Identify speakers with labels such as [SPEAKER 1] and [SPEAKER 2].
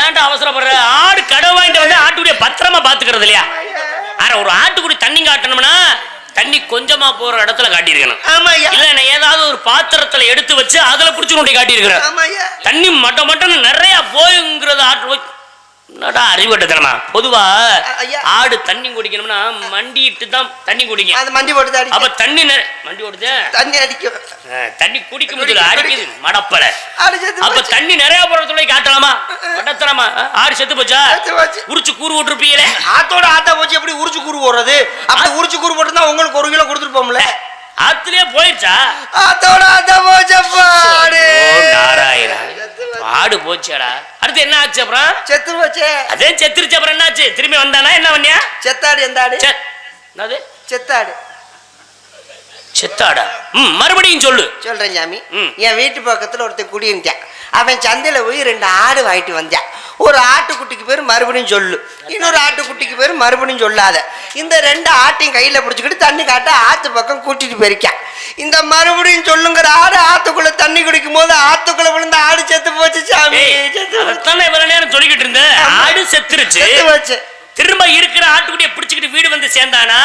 [SPEAKER 1] ஏன்டா அவசரப்படுற? ஆடு கடை வாங்கிட்டு வந்து ஆட்டுக்குடிய பத்திரமா பாத்துக்கிறது இல்லையா? ஆனா ஒரு ஆட்டுக்குடி தண்ணி காட்டணும்னா தண்ணி கொஞ்சமா போற இடத்துல காட்டியிருக்கணும். இல்ல நான் ஏதாவது ஒரு பாத்திரத்துல எடுத்து வச்சு அதுல புடிச்சு கொண்டு காட்டியிருக்கிறேன். தண்ணி மட்ட மட்டன்னு நிறைய போயுங்கிறது ஆட்டு என்னடா அறிவட்டமா? பொதுவா ஆடு தண்ணி குடிக்கணும்னா மண்டிட்டு தான் தண்ணி குடிக்கும். அது மண்டி போட்டு தான். அப்ப தண்ணி மண்டி போடுது தண்ணி அடிக்கும். தண்ணி குடிக்க முடியல, அடிக்குது மடப்பல. அப்ப தண்ணி நிறைய போறதுல காட்டலாமா? மடத்தலாமா? ஆடு செத்து போச்சா? உரிச்சு கூறு போட்டுருப்பீங்களே.
[SPEAKER 2] ஆத்தோட ஆத்தா போச்சு எப்படி உரிச்சு கூறு போடுறது? அப்படி உரிச்சு கூறு போட்டுருந்தா உங்களுக்கு 1 கிலோ கொடுத்துருப்போம்ல.
[SPEAKER 1] ஆத்துலயே போயிடுச்சா?
[SPEAKER 2] ஆத்தோட ஆத்தா போச்சப்பா.
[SPEAKER 1] நாராயணா, ஆடு போச்சேடா. அடுத்து என்ன ஆச்சு? அப்புறம்
[SPEAKER 2] செத்து போச்சே. அதே
[SPEAKER 1] செத்துருச்சு. அப்புறம் என்ன ஆச்சு? திரும்பி வந்தானா? என்ன பண்ணியா?
[SPEAKER 2] செத்தாடு. எந்த ஆடு?
[SPEAKER 1] என்னது
[SPEAKER 2] செத்தாடு?
[SPEAKER 1] செத்தாடா? மறுபடியும் சொல்றேன்
[SPEAKER 2] சாமி. என் வீட்டு பக்கத்துல ஒருத்தன் குடியிருந்தான். அவன் சந்தையில போய் 2 ஆடு வாங்கிட்டு வந்தான். ஒரு ஆட்டுக்குட்டிக்கு பேர் மறுபடியும் சொல்லு, இன்னொரு ஆட்டுக்குட்டிக்கு பேர் மறுபடியும் சொல்லாத. இந்த 2 ஆட்டையும் கையில பிடிச்சிக்கிட்டு தண்ணி காட்ட ஆத்து பக்கம் கூட்டிட்டு போயிருக்கான். இந்த மறுபடியும் சொல்லுங்கிற ஆடு ஆத்துக்குள்ள தண்ணி குடிக்கும் போது ஆத்துக்குள்ள விழுந்த ஆடு செத்து போச்சு சாமி.
[SPEAKER 1] இவ்வளவு நேரம் சொல்லிக்கிட்டு இருந்த ஆடு செத்துருச்சு. திரும்ப இருக்கிற ஆட்டுக்குட்டியை பிடிச்சிக்கிட்டு வீடு வந்து சேர்ந்தானா?